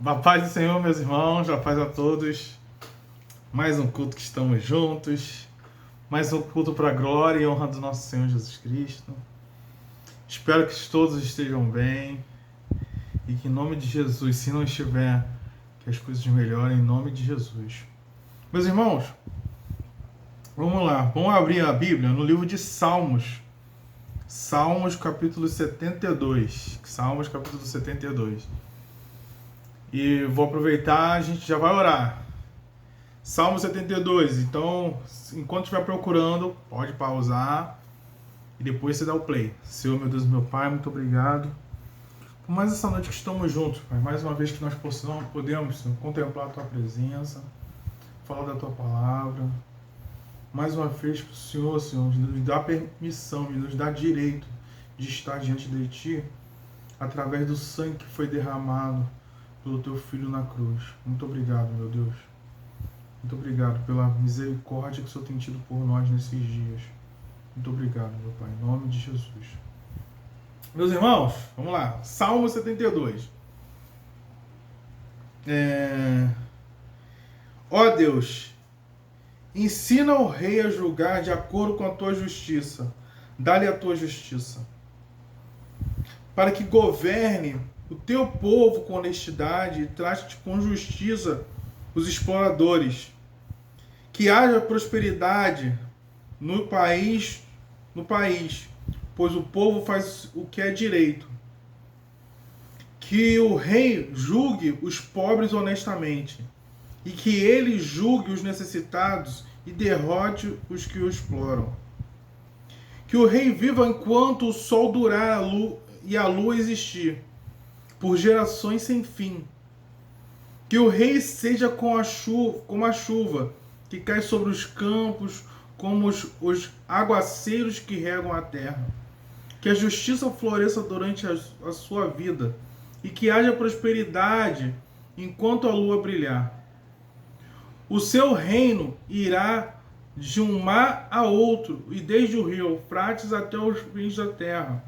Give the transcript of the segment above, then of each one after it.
A paz do Senhor, meus irmãos, a paz a todos. Mais um culto que estamos juntos. Mais um culto para a glória e honra do nosso Senhor Jesus Cristo. Espero que todos estejam bem e que em nome de Jesus, se não estiver, que as coisas melhorem em nome de Jesus. Meus irmãos, vamos lá. Vamos abrir a Bíblia no livro de Salmos. Salmos capítulo 72. Salmos capítulo 72. E vou aproveitar, a gente já vai orar. Salmo 72. Então, enquanto estiver procurando, pode pausar e depois você dá o play. Senhor, meu Deus, meu Pai, muito obrigado por mais essa noite que estamos juntos, Pai. Mais uma vez que nós podemos, Senhor, contemplar a Tua presença, falar da Tua palavra. Mais uma vez que o Senhor, nos dá permissão, nos dá direito de estar diante de Ti através do sangue que foi derramado pelo Teu Filho na cruz. Muito obrigado, meu Deus. Muito obrigado pela misericórdia que o Senhor tem tido por nós nesses dias. Muito obrigado, meu Pai, em nome de Jesus. Meus irmãos, vamos lá. Salmo 72. Ó Deus, ensina o rei a julgar de acordo com a tua justiça. Dá-lhe a tua justiça. Para que governe o teu povo com honestidade e trate com justiça os exploradores. Que haja prosperidade no país, pois o povo faz o que é direito. Que o rei julgue os pobres honestamente, e que ele julgue os necessitados e derrote os que o exploram. Que o rei viva enquanto o sol durar e a lua existir, por gerações sem fim. Que o rei seja como a chuva que cai sobre os campos, como os aguaceiros que regam a terra. Que a justiça floresça durante a sua vida e que haja prosperidade enquanto a lua brilhar. O seu reino irá de um mar a outro e desde o rio Eufrates até os fins da terra.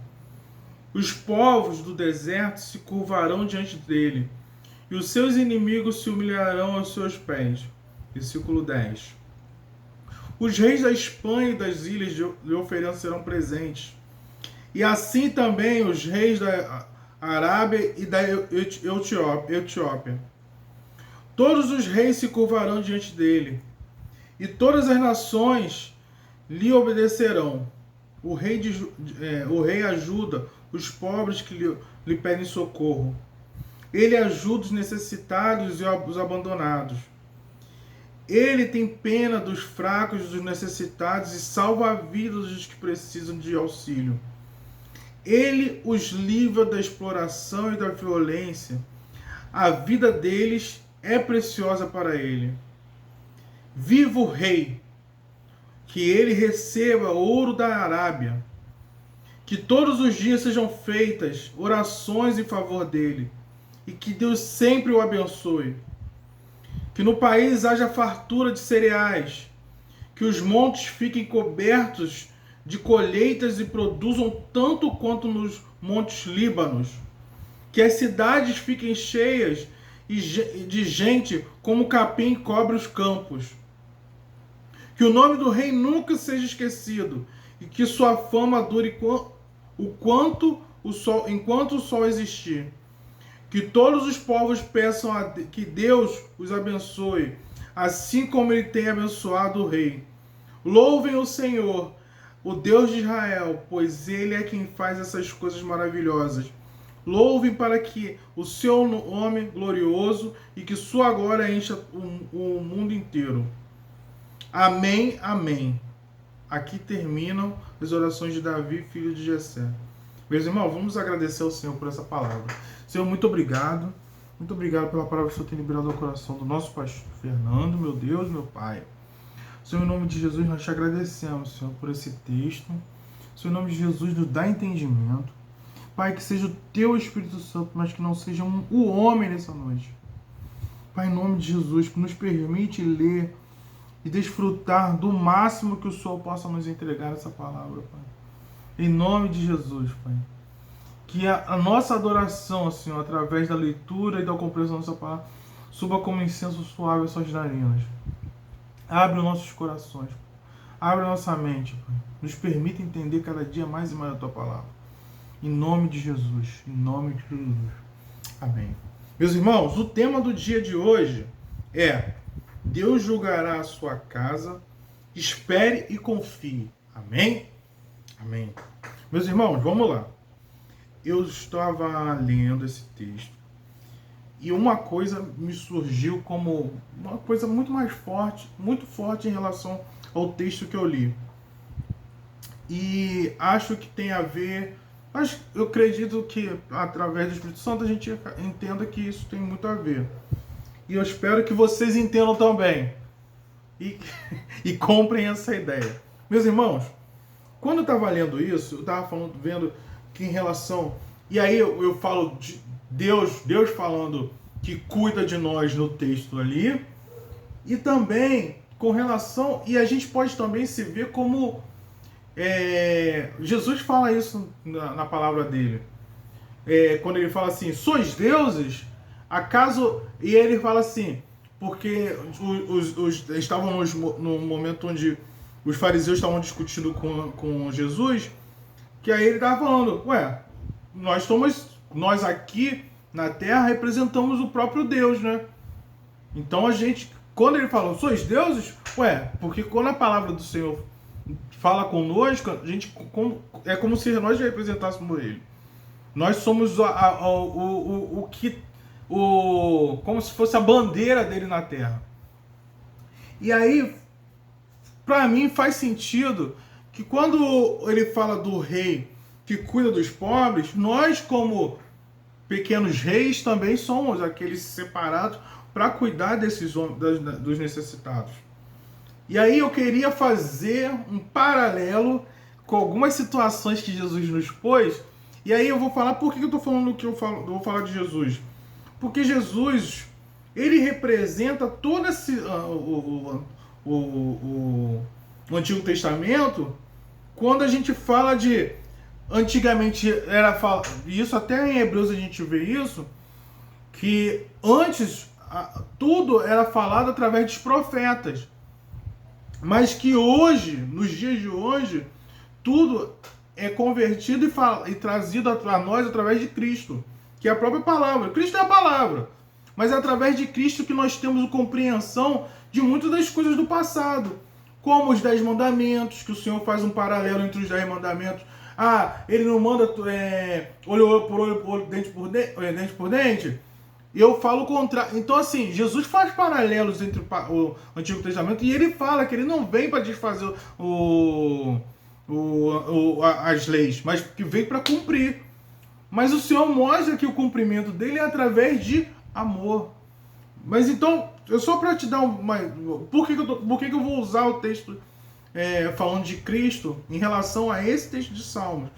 Os povos do deserto se curvarão diante dele, e os seus inimigos se humilharão aos seus pés. Versículo 10. Os reis da Espanha e das ilhas lhe oferecerão presentes, e assim também os reis da Arábia e da Etiópia. Todos os reis se curvarão diante dele, e todas as nações lhe obedecerão. O rei ajuda os pobres que lhe pedem socorro. Ele ajuda os necessitados e os abandonados. Ele tem pena dos fracos e dos necessitados e salva a vida dos que precisam de auxílio. Ele os livra da exploração e da violência. A vida deles é preciosa para ele. Viva o rei! Que ele receba ouro da Arábia. Que todos os dias sejam feitas orações em favor dele. E que Deus sempre o abençoe. Que no país haja fartura de cereais. Que os montes fiquem cobertos de colheitas e produzam tanto quanto nos montes Líbanos. Que as cidades fiquem cheias de gente como o capim cobre os campos. Que o nome do rei nunca seja esquecido e que sua fama dure enquanto o sol existir. Que todos os povos peçam que Deus os abençoe, assim como ele tem abençoado o rei. Louvem o Senhor, o Deus de Israel, pois ele é quem faz essas coisas maravilhosas. Louvem para que o seu nome glorioso e que sua glória encha o mundo inteiro. Amém, amém. Aqui terminam as orações de Davi, filho de Jessé. Meus irmãos, vamos agradecer ao Senhor por essa palavra. Senhor, muito obrigado. Muito obrigado pela palavra que o Senhor tem liberado ao coração do nosso pastor Fernando, meu Deus, meu Pai. Senhor, em nome de Jesus, nós te agradecemos, Senhor, por esse texto. Senhor, em nome de Jesus, nos dá entendimento. Pai, que seja o teu Espírito Santo, mas que não seja o homem nessa noite. Pai, em nome de Jesus, que nos permite ler e desfrutar do máximo que o Senhor possa nos entregar essa palavra, Pai. Em nome de Jesus, Pai. Que a nossa adoração, Senhor, através da leitura e da compreensão da sua palavra, suba como incenso suave às suas narinas. Abre os nossos corações. Abre a nossa mente, Pai. Nos permita entender cada dia mais e mais a tua palavra. Em nome de Jesus. Em nome de Jesus. Amém. Meus irmãos, o tema do dia de hoje é: Deus julgará a sua casa. Espere e confie. Amém? Amém. Meus irmãos, vamos lá. Eu estava lendo esse texto e uma coisa me surgiu como uma coisa muito forte em relação ao texto que eu li. E acho que tem a ver, mas eu acredito que através do Espírito Santo a gente entenda que isso tem muito a ver. E eu espero que vocês entendam também e comprem essa ideia. Meus irmãos, quando eu estava lendo isso, eu estava vendo que em relação... E aí eu falo de Deus falando que cuida de nós no texto ali, e também com relação... E a gente pode também se ver como... Jesus fala isso na palavra dele. Quando ele fala assim, sois deuses? Acaso... E ele fala assim, porque estavam num momento onde os fariseus estavam discutindo com Jesus, que aí ele estava falando, nós aqui na Terra representamos o próprio Deus, né? Então a gente, quando ele fala, sois deuses? Porque quando a palavra do Senhor fala conosco, a gente, é como se nós representássemos ele. Nós somos como se fosse a bandeira dele na Terra. E aí, para mim faz sentido que quando ele fala do rei que cuida dos pobres, nós como pequenos reis também somos aqueles separados para cuidar dos necessitados. E aí eu queria fazer um paralelo com algumas situações que Jesus nos pôs. E aí eu vou falar por que eu estou falando eu vou falar de Jesus. Porque Jesus, ele representa todo o Antigo Testamento. Quando a gente fala de... Antigamente era... Isso até em Hebreus a gente vê isso, que antes tudo era falado através dos profetas. Mas que hoje, nos dias de hoje, tudo é convertido e trazido a nós através de Cristo, que é a própria palavra. Cristo é a palavra, mas é através de Cristo que nós temos a compreensão de muitas das coisas do passado, como os 10 mandamentos, que o Senhor faz um paralelo entre os 10 mandamentos. Ele não manda olho por olho, dente por dente. Eu falo o contrário. Então, assim, Jesus faz paralelos entre o Antigo Testamento e ele fala que ele não vem para desfazer as leis, mas que vem para cumprir. Mas o Senhor mostra que o cumprimento dele é através de amor. Mas então, só para te dar uma... Por que eu vou usar o texto falando de Cristo em relação a esse texto de Salmos?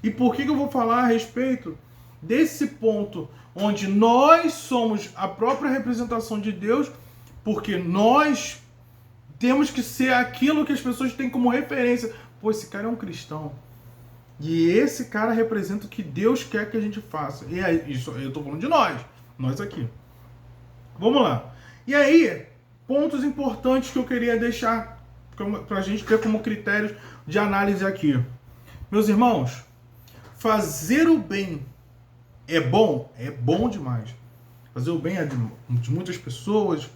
E por que eu vou falar a respeito desse ponto onde nós somos a própria representação de Deus, porque nós temos que ser aquilo que as pessoas têm como referência. Pô, esse cara é um cristão. E esse cara representa o que Deus quer que a gente faça. E é isso, eu estou falando de nós aqui. Vamos lá. E aí, pontos importantes que eu queria deixar para a gente ter como critérios de análise aqui. Meus irmãos, fazer o bem é bom? É bom demais. Fazer o bem é de muitas pessoas,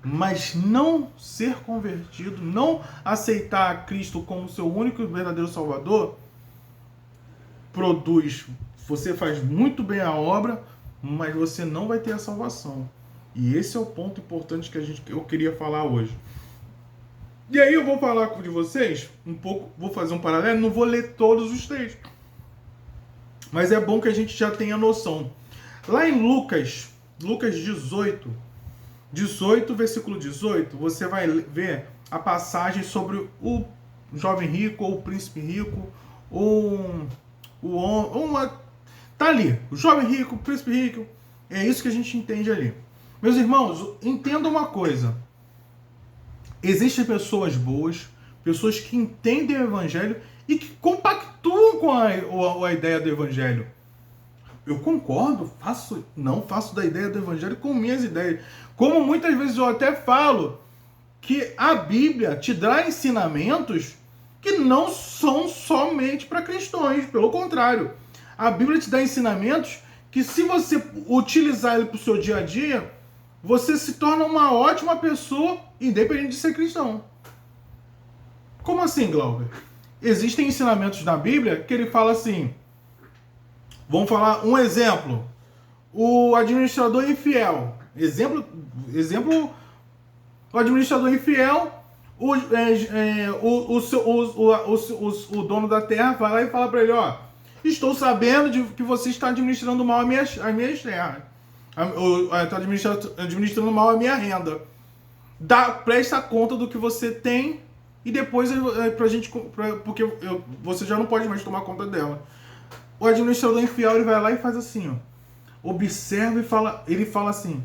mas não ser convertido, não aceitar Cristo como seu único e verdadeiro Salvador, você faz muito bem a obra, mas você não vai ter a salvação. E esse é o ponto importante que eu queria falar hoje. E aí eu vou falar de vocês um pouco, vou fazer um paralelo, não vou ler todos os textos, mas é bom que a gente já tenha noção. Lá em Lucas 18, versículo 18, você vai ver a passagem sobre o jovem rico, ou o príncipe rico, tá ali, o jovem rico, o príncipe rico, é isso que a gente entende ali. Meus irmãos, entenda uma coisa, existem pessoas boas, pessoas que entendem o evangelho e que compactuam com a ideia do evangelho. Eu concordo, não faço da ideia do evangelho com minhas ideias. Como muitas vezes eu até falo que a Bíblia te dá ensinamentos que não são somente para cristãos. Pelo contrário, a Bíblia te dá ensinamentos que, se você utilizar ele para o seu dia a dia, você se torna uma ótima pessoa, independente de ser cristão. Como assim, Glauber? Existem ensinamentos na Bíblia que ele fala assim, vamos falar um exemplo, o administrador infiel, o administrador infiel, o dono da terra vai lá e fala para ele, ó, estou sabendo de que você está administrando mal as minhas terras, está administrando mal a minha renda, presta conta do que você tem e depois porque você já não pode mais tomar conta dela. O administrador infiel, ele vai lá e faz assim, ó, observa e ele fala assim,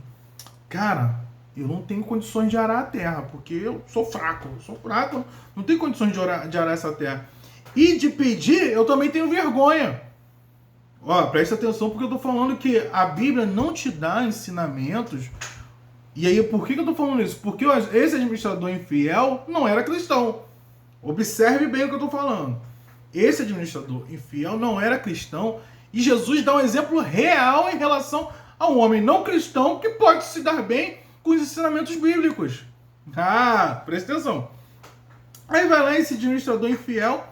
cara, eu não tenho condições de arar a terra, porque eu sou fraco, não tenho condições de arar essa terra. E de pedir, eu também tenho vergonha. Ó, presta atenção, porque eu tô falando que a Bíblia não te dá ensinamentos. E aí, por que eu tô falando isso? Porque esse administrador infiel não era cristão. Observe bem o que eu tô falando. Esse administrador infiel não era cristão. E Jesus dá um exemplo real em relação a um homem não cristão que pode se dar bem com os ensinamentos bíblicos. Ah, presta atenção. Aí vai lá esse administrador infiel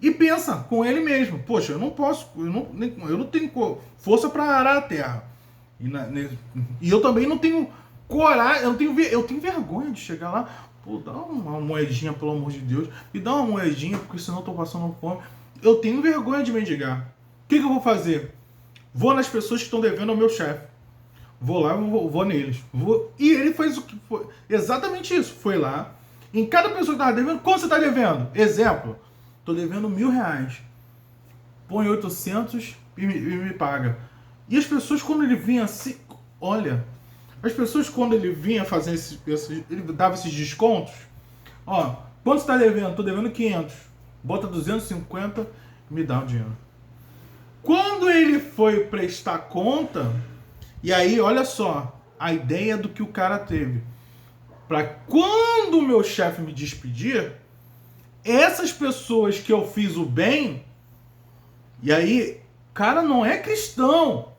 e pensa com ele mesmo, poxa, eu não posso, eu não tenho força para arar a terra. E eu também não tenho coragem, eu tenho vergonha de chegar lá, pô, dá uma moedinha, pelo amor de Deus, me dá uma moedinha, porque senão eu tô passando fome. Eu tenho vergonha de mendigar. O que eu vou fazer? Vou nas pessoas que estão devendo ao meu chefe. Vou lá, vou neles. E ele fez o que foi. Exatamente isso. Foi lá. Em cada pessoa que estava devendo, quanto você está devendo? Exemplo. Estou devendo R$1.000. Põe 800 e me paga. E as pessoas, quando ele vinha assim... Olha. As pessoas, quando ele vinha fazer ele dava esses descontos. Ó, quanto você está devendo? Estou devendo 500. Bota 250 e me dá o dinheiro. Quando ele foi prestar conta... E aí, olha só, a ideia do que o cara teve. Para quando o meu chefe me despedir, essas pessoas que eu fiz o bem, e aí, cara não é cristão.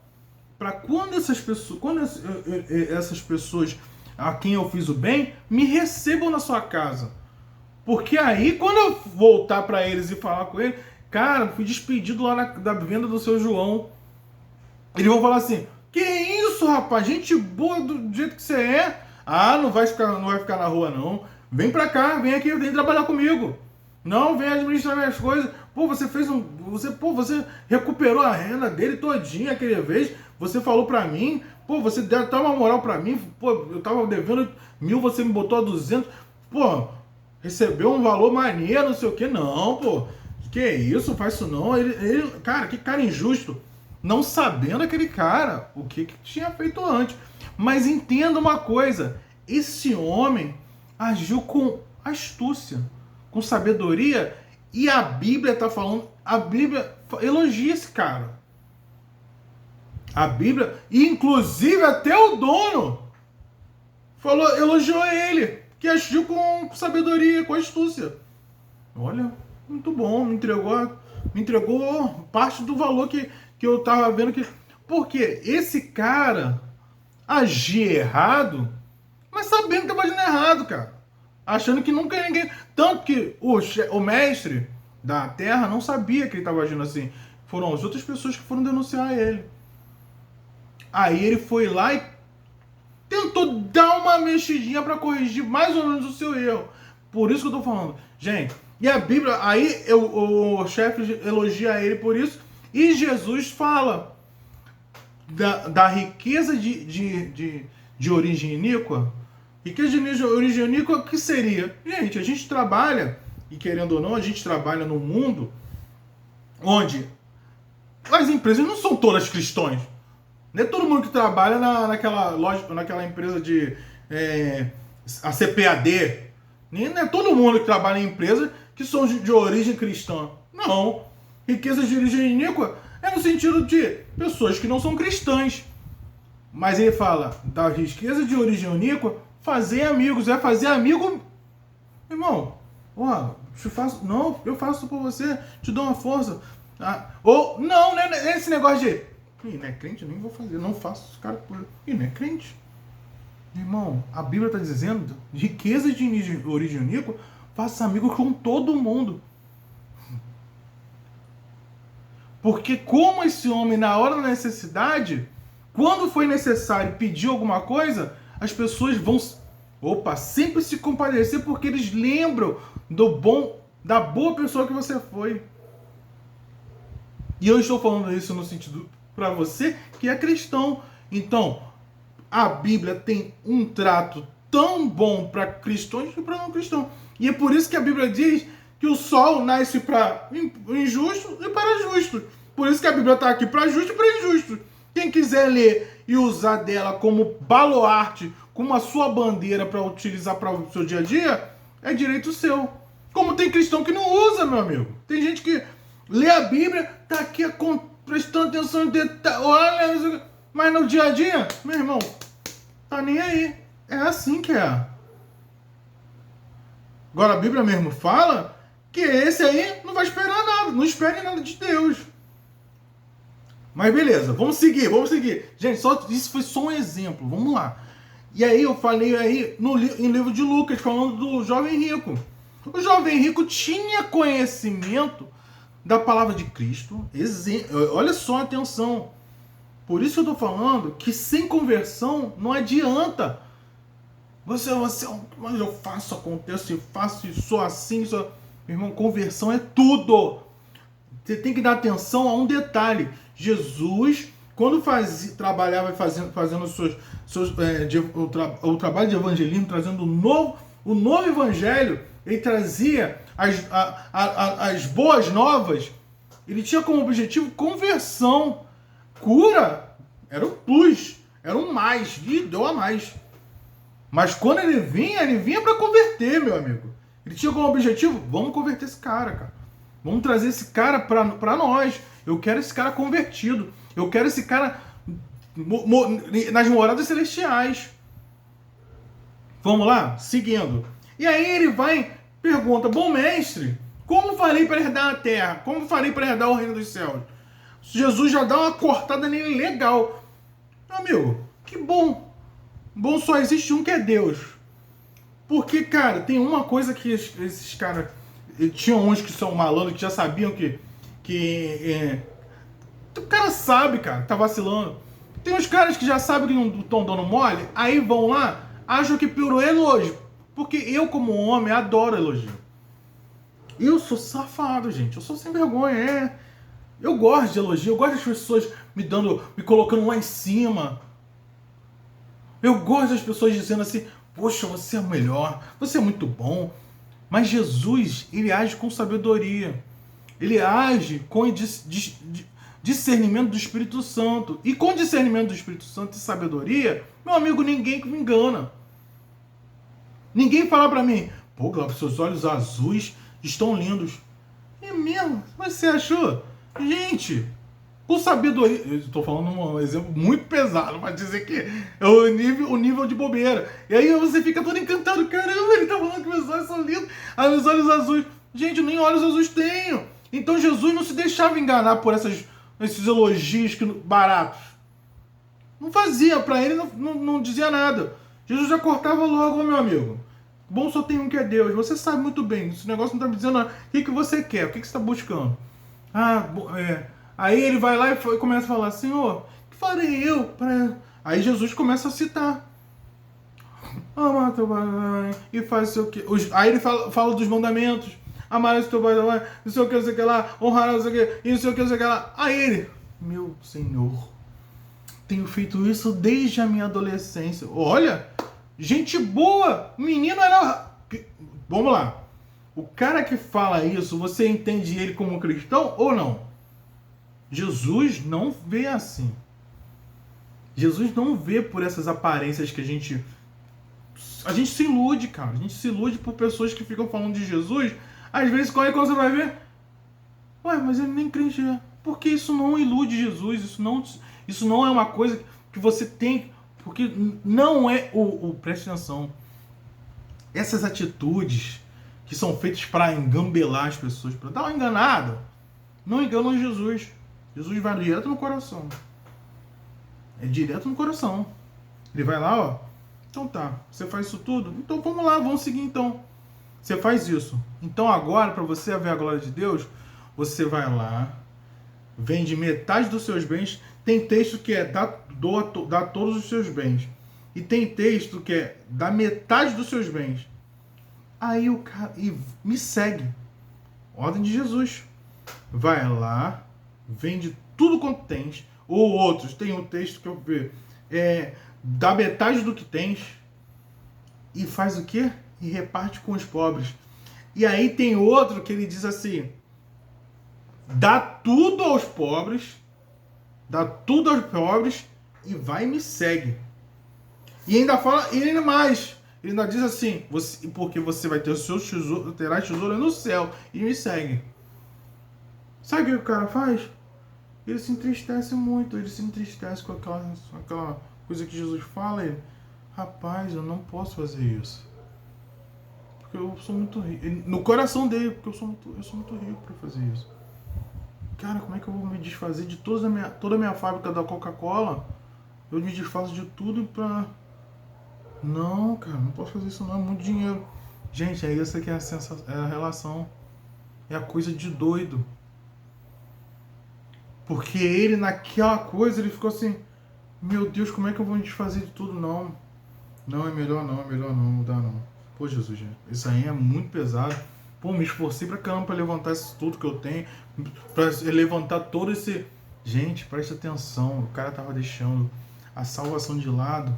Para quando essas pessoas a quem eu fiz o bem, me recebam na sua casa. Porque aí, quando eu voltar para eles e falar com eles, cara, fui despedido lá da venda do seu João. Eles vão falar assim... Que isso, rapaz? Gente boa do jeito que você é. Ah, não vai ficar na rua, não. Vem pra cá, vem aqui, vem trabalhar comigo. Não, vem administrar minhas coisas. Pô, você recuperou a renda dele todinha aquela vez. Você falou pra mim. Pô, você deu uma moral pra mim. Pô, eu tava devendo 1.000, você me botou a 200. Pô, recebeu um valor maneiro, não sei o que. Não, pô. Que isso, faz isso não. Cara, que cara injusto. Não sabendo aquele cara o que tinha feito antes. Mas entenda uma coisa, esse homem agiu com astúcia, com sabedoria, e a Bíblia está falando, a Bíblia elogia esse cara. A Bíblia, inclusive até o dono, elogiou ele, que agiu com sabedoria, com astúcia. Olha, muito bom, me entregou parte do valor que eu tava vendo que... Porque esse cara agia errado, mas sabendo que tava agindo errado, cara. Achando que nunca ninguém... Tanto que o mestre da terra não sabia que ele tava agindo assim. Foram as outras pessoas que foram denunciar ele. Aí ele foi lá e tentou dar uma mexidinha para corrigir mais ou menos o seu erro. Por isso que eu tô falando. Gente, e a Bíblia... Aí o chefe elogia ele por isso. E Jesus fala da riqueza de origem iníqua. Riqueza de origem iníqua, que seria? Gente, a gente trabalha, e querendo ou não, a gente trabalha num mundo onde as empresas não são todas cristãs. Não é todo mundo que trabalha naquela loja, naquela empresa de a CPAD. Não é todo mundo que trabalha em empresas que são de origem cristã. Não. Riqueza de origem iníqua É no sentido de pessoas que não são cristãs. Mas ele fala da riqueza de origem uníqua, fazer amigos. É fazer amigo, irmão. Ó, não, eu faço por você, te dou uma força. Ou, não, né? Esse negócio de. Ih, não é crente? Eu nem vou fazer, não faço os caras por. Ih, não é crente? Irmão, a Bíblia está dizendo: riqueza de origem uníqua, faça amigos com todo mundo. Porque como esse homem, na hora da necessidade, quando foi necessário pedir alguma coisa, as pessoas vão, sempre se compadecer, porque eles lembram da boa pessoa que você foi. E eu estou falando isso no sentido para você que é cristão. Então, a Bíblia tem um trato tão bom para cristãos e para não cristãos. E é por isso que a Bíblia diz que o sol nasce para injusto e para justo. Por isso que a Bíblia está aqui para justo e para injusto. Quem quiser ler e usar dela como baluarte, como a sua bandeira para utilizar para o seu dia a dia, é direito seu. Como tem cristão que não usa, meu amigo. Tem gente que lê a Bíblia, tá aqui prestando atenção em detalhes, olha, mas no dia a dia, meu irmão, tá nem aí. É assim que é. Agora a Bíblia mesmo fala que esse aí não vai esperar nada, não espere nada de Deus. Mas beleza, vamos seguir. Gente, isso foi só um exemplo, vamos lá. E aí eu falei aí em livro de Lucas, falando do jovem rico. O jovem rico tinha conhecimento da palavra de Cristo. Olha só, atenção. Por isso eu estou falando que sem conversão não adianta. Mas eu faço, acontece, eu faço e sou assim. Meu irmão, conversão é tudo. Você tem que dar atenção a um detalhe. Jesus, quando trabalhava fazendo o trabalho de evangelismo, trazendo o novo evangelho, ele trazia as boas novas. Ele tinha como objetivo conversão. Cura era o plus, era um mais, e deu a mais. Mas quando ele vinha para converter, meu amigo. Ele tinha como objetivo, vamos converter esse cara. Vamos trazer esse cara para nós. Eu quero esse cara convertido. Eu quero esse cara nas moradas celestiais. Vamos lá? Seguindo. E aí ele pergunta, bom mestre, como farei para herdar a terra? Como farei para herdar o reino dos céus? Jesus já dá uma cortada nele legal. Meu amigo, que bom. Bom, só existe um que é Deus. Porque, cara, tem uma coisa que esses caras... Tinham uns que são malandros, que já sabiam que o cara sabe, cara, tá vacilando. Tem uns caras que já sabem que não estão dando mole, aí vão lá, acham que piorou é elogio. Porque eu, como homem, adoro elogio. Eu sou safado, gente. Eu sou sem vergonha, Eu gosto de elogio, eu gosto das pessoas me colocando lá em cima. Eu gosto das pessoas dizendo assim, poxa, você é o melhor, você é muito bom. Mas Jesus, ele age com sabedoria. Ele age com discernimento do Espírito Santo. E com discernimento do Espírito Santo e sabedoria, meu amigo, ninguém me engana. Ninguém fala pra mim, pô, Glauber, seus olhos azuis estão lindos. É mesmo? Mas você achou? Gente, com sabedoria... Eu estou falando um exemplo muito pesado para dizer que é o nível de bobeira. E aí você fica todo encantado. Caramba, ele tá falando que meus olhos são lindos. Ah, meus olhos azuis. Gente, nem olhos azuis tenho. Então Jesus não se deixava enganar por esses elogios baratos. Não fazia, para ele não dizia nada. Jesus já cortava logo, meu amigo. Bom, só tem um que é Deus. Você sabe muito bem. Esse negócio não tá me dizendo nada. O que você quer? O que você está buscando? Aí ele vai lá e começa a falar, Senhor, o que farei eu para... Aí Jesus começa a citar. Amar teu pai e faz o que... Aí ele fala dos mandamentos. Amar teu pai, não sei o que, não sei o que lá. Honrar, não sei o que, não sei o que, não sei o que lá. Aí ele, meu Senhor, tenho feito isso desde a minha adolescência. Olha, gente boa. O menino era... Vamos lá. O cara que fala isso, você entende ele como cristão ou não? Jesus não vê assim. Jesus não vê por essas aparências que a gente se ilude, cara. A gente se ilude por pessoas que ficam falando de Jesus. Às vezes, quando você vai ver... Ué, mas ele nem crente é. Porque isso não ilude Jesus, isso não é uma coisa que você tem, porque não é preste atenção, essas atitudes que são feitas para engambelar as pessoas, para dar uma enganada, não enganam Jesus. Jesus vai direto no coração. É direto no coração. Ele vai lá, ó. Então tá, você faz isso tudo? Então vamos lá, vamos seguir então. Você faz isso. Então agora, para você ver a glória de Deus, você vai lá, vende metade dos seus bens. Tem texto que é dá todos os seus bens. E tem texto que é dá metade dos seus bens. Aí o cara me segue. Ordem de Jesus. Vai lá, vende tudo quanto tens. Ou outros, tem um texto que eu vejo, dá metade do que tens e faz o quê? E reparte com os pobres. E aí tem outro que ele diz assim: dá tudo aos pobres, e vai e me segue. E ainda fala, e ainda mais, ele ainda diz assim: porque você vai ter o seu tesouro, terá tesouro no céu, e me segue. Sabe o que o cara faz? Ele se entristece muito, ele se entristece com aquela coisa que Jesus fala. Ele, rapaz, eu não posso fazer isso, porque eu sou muito rico. No coração dele, porque eu sou muito rico para fazer isso. Cara, como é que eu vou me desfazer de toda a minha fábrica da Coca-Cola? Eu me desfaço de tudo pra... Não, cara, não posso fazer isso não, é muito dinheiro. Gente, é essa que é a relação. É a coisa de doido. Porque ele, naquela coisa, ele ficou assim: meu Deus, como é que eu vou me desfazer de tudo? Não, é melhor não dá não. Pô, Jesus, gente, isso aí é muito pesado. Pô, me esforcei pra caramba pra levantar isso tudo que eu tenho, pra levantar todo esse... Gente, presta atenção, o cara tava deixando a salvação de lado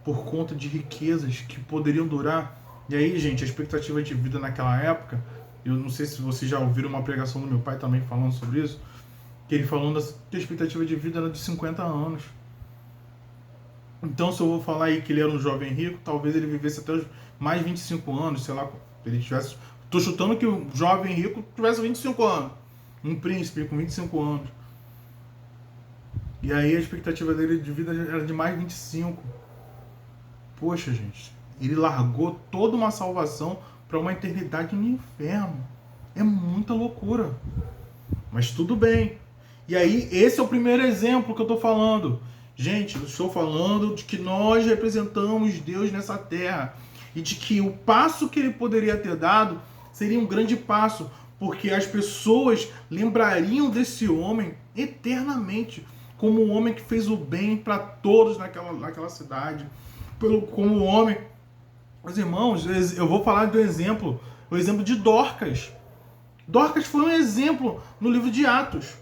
por conta de riquezas que poderiam durar. E aí, gente, a expectativa de vida naquela época, eu não sei se vocês já ouviram uma pregação do meu pai também falando sobre isso, que ele falando que a expectativa de vida era de 50 anos. Então, se eu vou falar aí que ele era um jovem rico, talvez ele vivesse até os mais 25 anos, sei lá, ele tivesse... Tô chutando que o jovem rico tivesse 25 anos. Um príncipe com 25 anos. E aí a expectativa dele de vida era de mais 25. Poxa, gente. Ele largou toda uma salvação para uma eternidade no inferno. É muita loucura. Mas tudo bem. E aí, esse é o primeiro exemplo que eu tô falando. Gente, eu estou falando de que nós representamos Deus nessa terra. E de que o passo que ele poderia ter dado seria um grande passo. Porque as pessoas lembrariam desse homem eternamente. Como um homem que fez o bem para todos naquela cidade. Como um homem... Meus irmãos, eu vou falar do exemplo. O exemplo de Dorcas. Dorcas foi um exemplo no livro de Atos.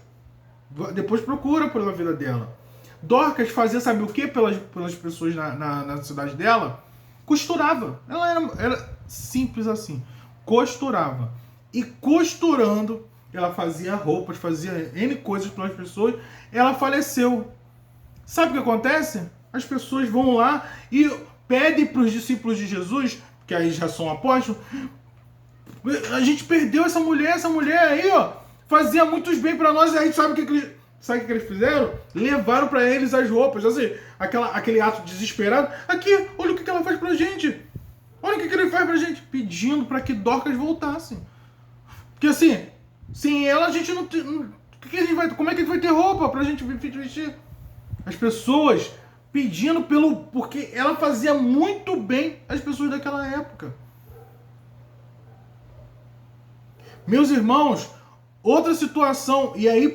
Depois procura pela vida dela. Dorcas fazia, sabe o que pelas pessoas na cidade dela? Costurava. Ela era simples assim. Costurava. E costurando, ela fazia roupas, fazia N coisas pelas pessoas. Ela faleceu. Sabe o que acontece? As pessoas vão lá e pedem para os discípulos de Jesus, que aí já são apóstolos: a gente perdeu essa mulher aí, ó, fazia muitos bem para nós. E aí sabe o que eles fizeram? Levaram para eles as roupas, assim, aquele ato desesperado. Aqui, olha o que ela faz pra gente. Olha o que ele faz pra gente. Pedindo para que Dorcas voltasse. Porque assim, sem ela a gente não tem... como é que a gente vai ter roupa pra gente vestir? As pessoas pedindo porque ela fazia muito bem às pessoas daquela época. Meus irmãos, outra situação, e aí,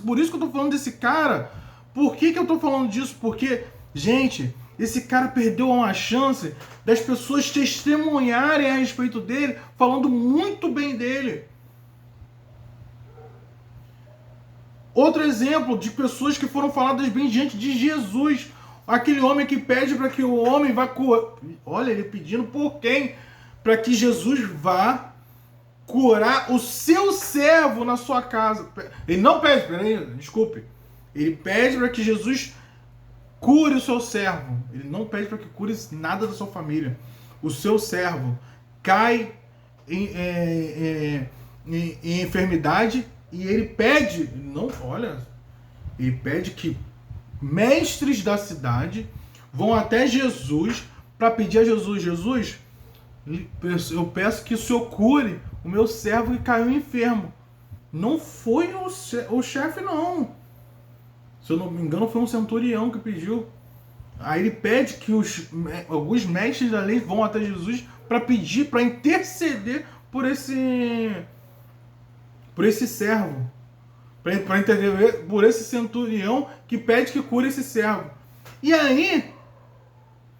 por isso que eu tô falando desse cara. Por que eu tô falando disso? Porque, gente, esse cara perdeu uma chance das pessoas testemunharem a respeito dele, falando muito bem dele. Outro exemplo de pessoas que foram faladas bem diante de Jesus. Aquele homem que pede para que o homem vá curar. Olha, ele pedindo por quem? Para que Jesus vá curar o seu servo na sua casa. Ele não pede, peraí, desculpe. Ele pede para que Jesus cure o seu servo. Ele não pede para que cure nada da sua família. O seu servo cai em enfermidade E ele pede, não, olha, ele pede que mestres da cidade vão até Jesus para pedir a Jesus: Jesus, eu peço que o Senhor cure o meu servo que caiu enfermo. Não foi o chefe, não. Se eu não me engano, foi um centurião que pediu. Aí ele pede que alguns mestres da lei vão até Jesus para pedir, para interceder por esse servo. Para interceder por esse centurião que pede que cure esse servo. E aí,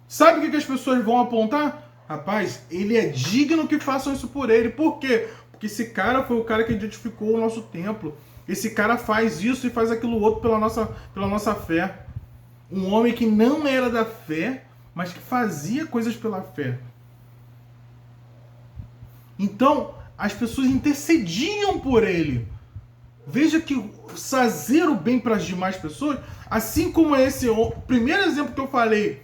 sabe o que as pessoas vão apontar? Rapaz, ele é digno que façam isso por ele. Por quê? Porque esse cara foi o cara que edificou o nosso templo. Esse cara faz isso e faz aquilo outro pela nossa fé. Um homem que não era da fé, mas que fazia coisas pela fé. Então, as pessoas intercediam por ele. Veja que fazer o bem para as demais pessoas, assim como esse primeiro exemplo que eu falei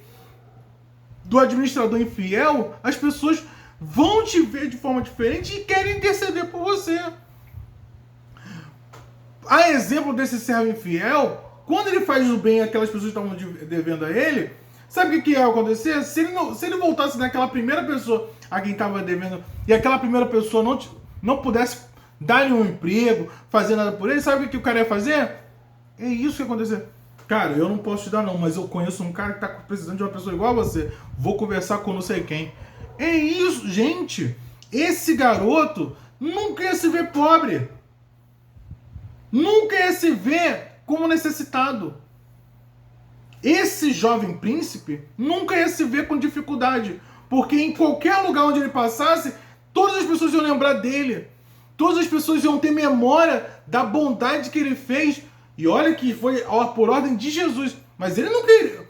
do administrador infiel, as pessoas vão te ver de forma diferente e querem interceder por você. A exemplo desse servo infiel, quando ele faz o bem àquelas pessoas que estavam devendo a ele, sabe o que ia acontecer? Se ele voltasse naquela primeira pessoa a quem estava devendo e aquela primeira pessoa não pudesse dar-lhe um emprego, fazer nada por ele, sabe o que o cara ia fazer? É isso que ia acontecer. Cara, eu não posso te dar não, mas eu conheço um cara que está precisando de uma pessoa igual a você. Vou conversar com não sei quem. É isso, gente. Esse garoto nunca ia se ver pobre. Nunca ia se ver como necessitado. Esse jovem príncipe nunca ia se ver com dificuldade. Porque em qualquer lugar onde ele passasse, todas as pessoas iam lembrar dele. Todas as pessoas iam ter memória da bondade que ele fez. E olha que foi por ordem de Jesus. Mas ele não queria.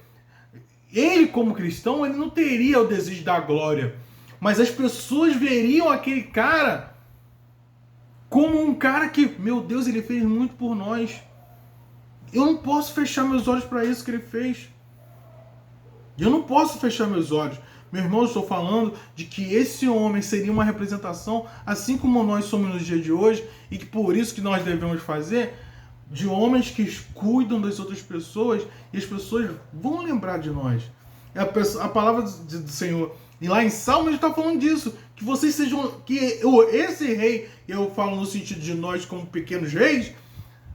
Ele, como cristão, ele não teria o desejo da glória. Mas as pessoas veriam aquele cara como um cara que, meu Deus, ele fez muito por nós. Eu não posso fechar meus olhos para isso que ele fez. Eu não posso fechar meus olhos. Meu irmão, eu estou falando de que esse homem seria uma representação, assim como nós somos no dia de hoje, e que por isso que nós devemos fazer, de homens que cuidam das outras pessoas, e as pessoas vão lembrar de nós. A palavra do Senhor, e lá em Salmo ele está falando disso, que vocês sejam, que esse rei, eu falo no sentido de nós como pequenos reis,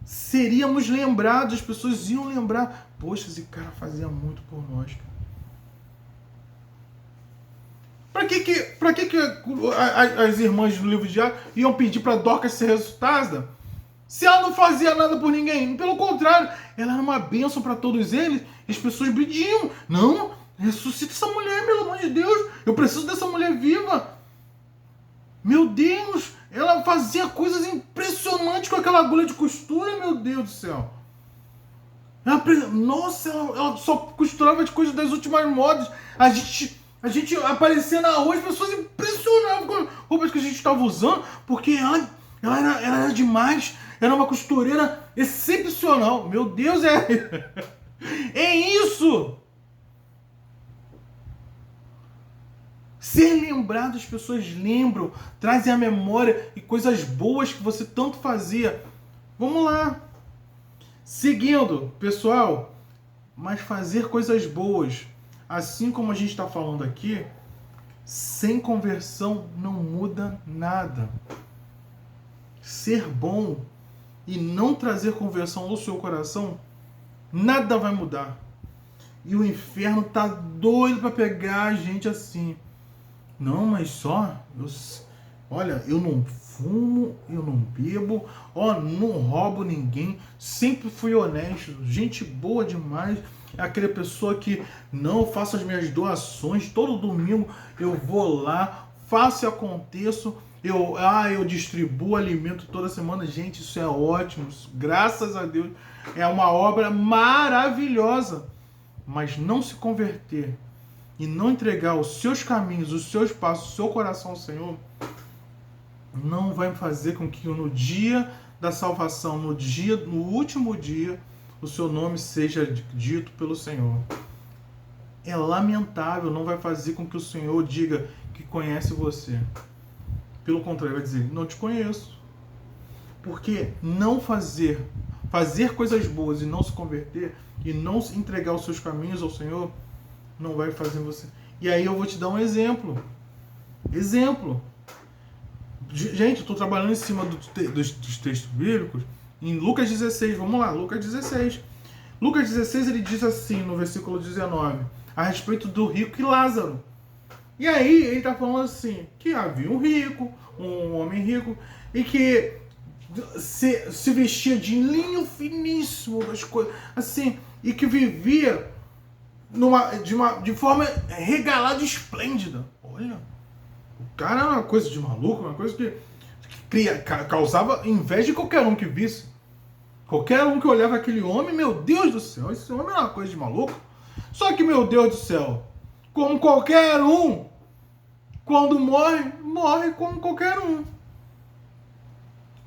seríamos lembrados, as pessoas iam lembrar, poxa, esse cara fazia muito por nós, cara. Pra que as irmãs do livro de Atos iam pedir para Dorcas ser ressuscitada? Se ela não fazia nada por ninguém, pelo contrário, ela era uma bênção para todos eles, e as pessoas pediam, não, ressuscita essa mulher, pelo amor de Deus, eu preciso dessa mulher viva. Meu Deus, ela fazia coisas impressionantes com aquela agulha de costura, meu Deus do céu. Nossa, ela só costurava de coisas das últimas modas. A gente aparecia na rua, as pessoas impressionavam com as roupas que a gente estava usando, porque ela era demais. Era uma costureira excepcional. Meu Deus, é isso! Ser lembrado, as pessoas lembram, trazem à memória e coisas boas que você tanto fazia. Vamos lá. Seguindo, pessoal, mas fazer coisas boas, assim como a gente está falando aqui, sem conversão não muda nada. Ser bom e não trazer conversão no seu coração, nada vai mudar. E o inferno tá doido para pegar a gente assim. Não, mas olha, eu não fumo, eu não bebo, não roubo ninguém, sempre fui honesto, gente boa demais. É aquela pessoa que não faço as minhas doações, todo domingo eu vou lá, faço e aconteço. Eu distribuo alimento toda semana. Gente, isso é ótimo. Graças a Deus. É uma obra maravilhosa. Mas não se converter e não entregar os seus caminhos, os seus passos, o seu coração ao Senhor, não vai fazer com que no dia da salvação, no último dia, o seu nome seja dito pelo Senhor. É lamentável, não vai fazer com que o Senhor diga que conhece você. Pelo contrário, vai dizer, não te conheço. Porque não fazer coisas boas e não se converter e não se entregar os seus caminhos ao Senhor, não vai fazer você. E aí eu vou te dar um exemplo. Gente, eu estou trabalhando em cima dos textos bíblicos em Lucas 16. Vamos lá, Lucas 16. Lucas 16, ele diz assim, no versículo 19, a respeito do rico e Lázaro. E aí ele está falando assim, que havia um rico, um homem rico, e que se vestia de linho finíssimo, das coisas, assim, e que vivia de forma regalada e esplêndida. Olha, o cara era uma coisa de maluco, uma coisa que causava inveja de qualquer um que visse. Qualquer um que olhava aquele homem, meu Deus do céu, esse homem é uma coisa de maluco. Só que, meu Deus do céu, como qualquer um, quando morre como qualquer um.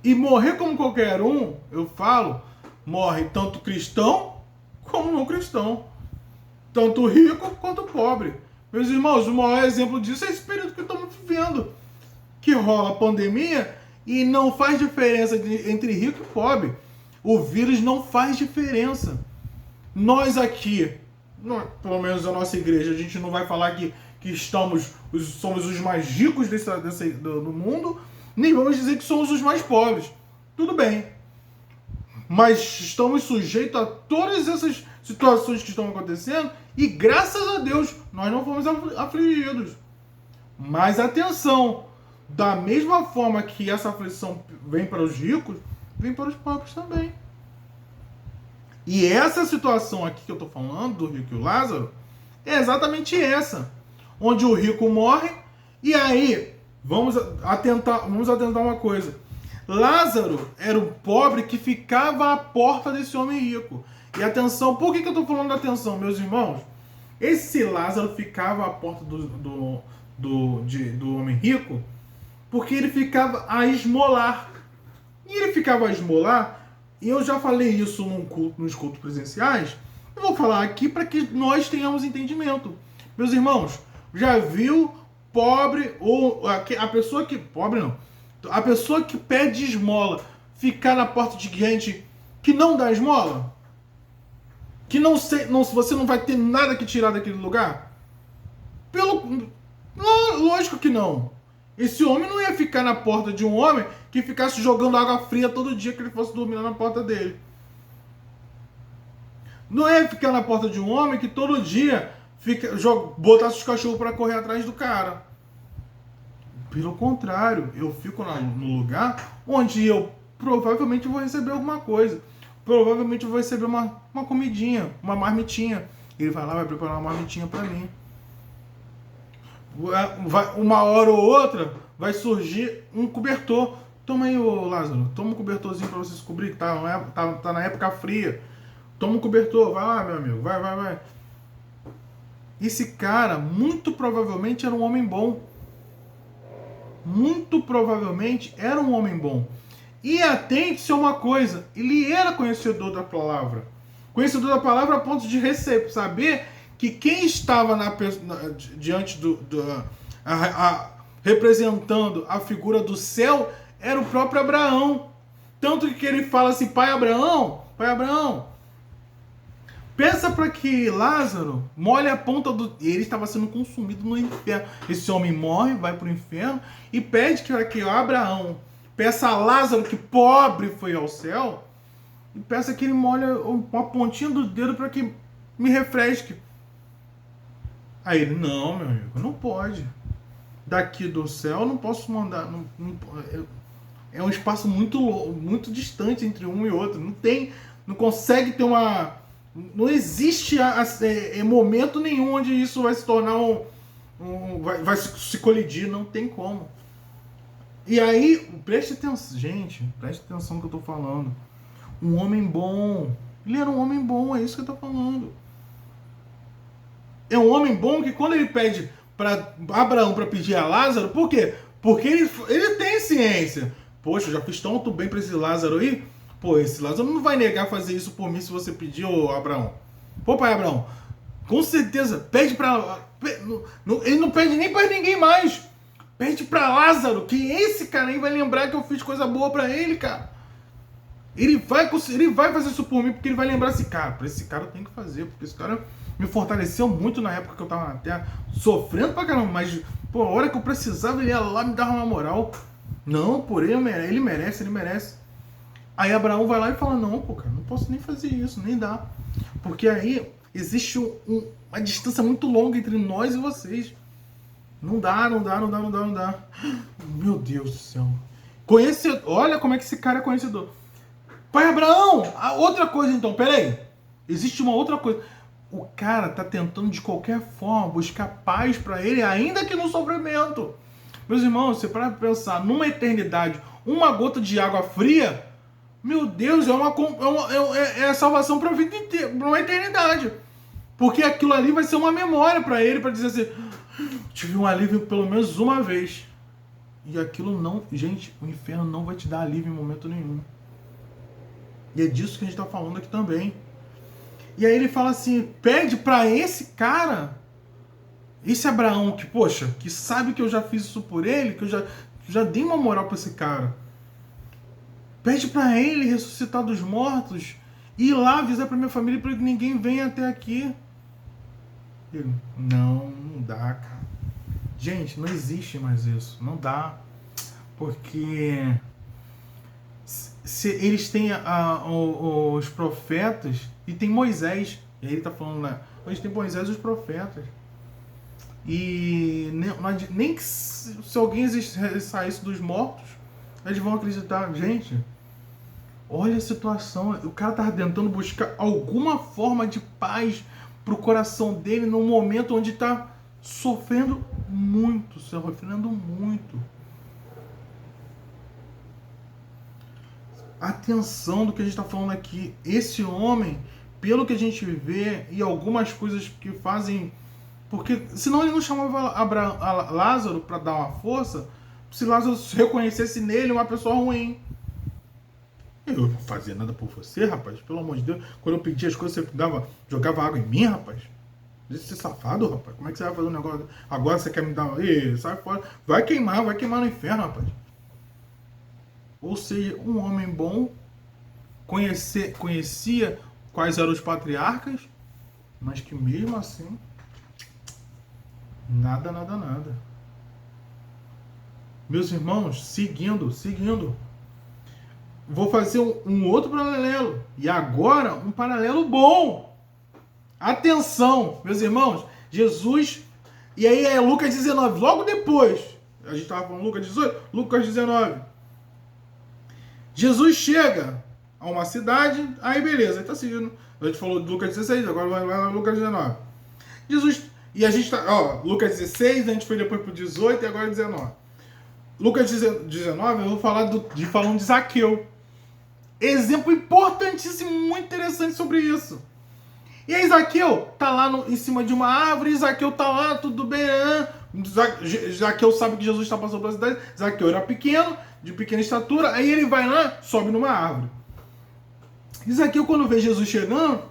E morrer como qualquer um, eu falo, morre tanto cristão como não cristão. Tanto rico quanto pobre. Meus irmãos, o maior exemplo disso é esse período que estamos vivendo. Que rola a pandemia e não faz diferença entre rico e pobre. O vírus não faz diferença. Nós aqui, pelo menos a nossa igreja, a gente não vai falar que somos os mais ricos do mundo, nem vamos dizer que somos os mais pobres. Tudo bem. Mas estamos sujeitos a todas essas situações que estão acontecendo e, graças a Deus, nós não fomos afligidos. Mas atenção, da mesma forma que essa aflição vem para os ricos, vem para os pobres também. E essa situação aqui que eu estou falando, do rico e o Lázaro, é exatamente essa. Onde o rico morre, e aí, vamos atentar uma coisa. Lázaro era o pobre que ficava à porta desse homem rico. E atenção, por que eu estou falando da atenção, meus irmãos? Esse Lázaro ficava à porta do homem rico porque ele ficava a esmolar. E ele ficava a esmolar, e eu já falei isso nos cultos presenciais, eu vou falar aqui para que nós tenhamos entendimento. Meus irmãos, já viu pobre, ou a pessoa que... Pobre não. A pessoa que pede esmola ficar na porta de gente que não dá esmola? Que você não vai ter nada que tirar daquele lugar? Lógico que não. Esse homem não ia ficar na porta de um homem que ficasse jogando água fria todo dia que ele fosse dormir lá na porta dele. Não ia ficar na porta de um homem que todo dia botasse os cachorros para correr atrás do cara. Pelo contrário, eu fico no lugar onde eu provavelmente vou receber alguma coisa. Provavelmente eu vou receber uma comidinha, uma marmitinha. Ele vai lá, vai preparar uma marmitinha para mim. Uma hora ou outra vai surgir um cobertor. Toma aí, ô Lázaro, toma um cobertorzinho para você se cobrir, que tá na época fria. Toma um cobertor, vai lá, meu amigo, vai. Esse cara, muito provavelmente, era um homem bom. Muito provavelmente era um homem bom. E atente-se a uma coisa, ele era conhecedor da palavra. Conhecedor da palavra a ponto de saber que quem estava diante representando a figura do céu era o próprio Abraão. Tanto que ele fala assim, pai Abraão, peça para que Lázaro molhe a ponta do... Ele estava sendo consumido no inferno. Esse homem morre, vai para o inferno e pede que Abraão peça a Lázaro, que pobre foi ao céu, e peça que ele molhe uma pontinha do dedo para que me refresque. Aí ele, não, meu amigo, não pode. Daqui do céu eu não posso mandar... é um espaço muito distante entre um e outro. Não consegue ter uma... Não existe momento nenhum onde isso vai se tornar vai se colidir, não tem como. E aí, preste atenção, gente, preste atenção no que eu tô falando. Um homem bom, ele era um homem bom, é isso que eu tô falando. É um homem bom que quando ele pede para Abraão para pedir a Lázaro, por quê? Porque ele tem ciência. Poxa, eu já fiz tanto bem para esse Lázaro aí. Pô, esse Lázaro não vai negar fazer isso por mim se você pedir, ô Abraão. Pô, pai Abraão, com certeza, pede pra... Ele não pede nem pra ninguém mais. Pede pra Lázaro, que esse cara aí vai lembrar que eu fiz coisa boa pra ele, cara. Ele vai fazer isso por mim, porque ele vai lembrar esse cara. Para esse cara eu tenho que fazer, porque esse cara me fortaleceu muito na época que eu tava na Terra, sofrendo pra caramba, mas, pô, a hora que eu precisava, ele ia lá me dar uma moral. Não, por ele merece. Aí Abraão vai lá e fala, não, pô, cara, não posso nem fazer isso, nem dá. Porque aí existe uma distância muito longa entre nós e vocês. Não dá. Meu Deus do céu. Olha como é que esse cara é conhecedor. Pai Abraão, outra coisa então, peraí. Existe uma outra coisa. O cara tá tentando de qualquer forma buscar paz para ele, ainda que no sofrimento. Meus irmãos, você para pensar, numa eternidade, uma gota de água fria, meu Deus, é a salvação para a vida inteira, para uma eternidade. Porque aquilo ali vai ser uma memória para ele, para dizer assim, tive um alívio pelo menos uma vez. E aquilo não, gente, o inferno não vai te dar alívio em momento nenhum. E é disso que a gente está falando aqui também. E aí ele fala assim, pede para esse cara, esse Abraão, que, poxa, que sabe que eu já fiz isso por ele, que eu já dei uma moral para esse cara. Pede para ele ressuscitar dos mortos e ir lá avisar para minha família para que ninguém venha até aqui. Ele, não dá, cara. Gente, não existe mais isso. Não dá. Porque se eles têm os profetas e tem Moisés. E aí ele tá falando lá. Eles têm Moisés e os profetas. E nem que se alguém saísse dos mortos, eles vão acreditar. Gente, olha a situação. O cara tá tentando buscar alguma forma de paz pro coração dele num momento onde tá sofrendo muito. Atenção do que a gente está falando aqui. Esse homem, pelo que a gente vê e algumas coisas que fazem, porque senão ele não chamava Lázaro para dar uma força, se Lázaro reconhecesse nele uma pessoa ruim. Eu não fazia nada por você, rapaz, pelo amor de Deus. Quando eu pedia as coisas, você jogava água em mim, rapaz. Deixa de ser safado, rapaz. Como é que você vai fazer um negócio? Agora você quer me dar... Ih, sai fora. Vai queimar no inferno, rapaz. Ou seja, um homem bom conhecia quais eram os patriarcas, mas que mesmo assim, nada. Meus irmãos, seguindo. Vou fazer um outro paralelo. E agora, um paralelo bom. Atenção, meus irmãos. Jesus... E aí é Lucas 19. Logo depois. A gente estava falando Lucas 18. Lucas 19. Jesus chega a uma cidade. Aí beleza, ele tá seguindo. A gente falou de Lucas 16. Agora vai lá Lucas 19. Jesus... E a gente tá... Ó, Lucas 16. A gente foi depois pro 18 e agora 19. Lucas 19, eu vou falar falando de Zaqueu. Exemplo importantíssimo, muito interessante sobre isso. E aí Zaqueu tá lá em cima de uma árvore, Zaqueu tá lá, tudo bem. Zaqueu sabe que Jesus está passando pela cidade. Zaqueu era pequeno, de pequena estatura, aí ele vai lá, sobe numa árvore. E Zaqueu, quando vê Jesus chegando,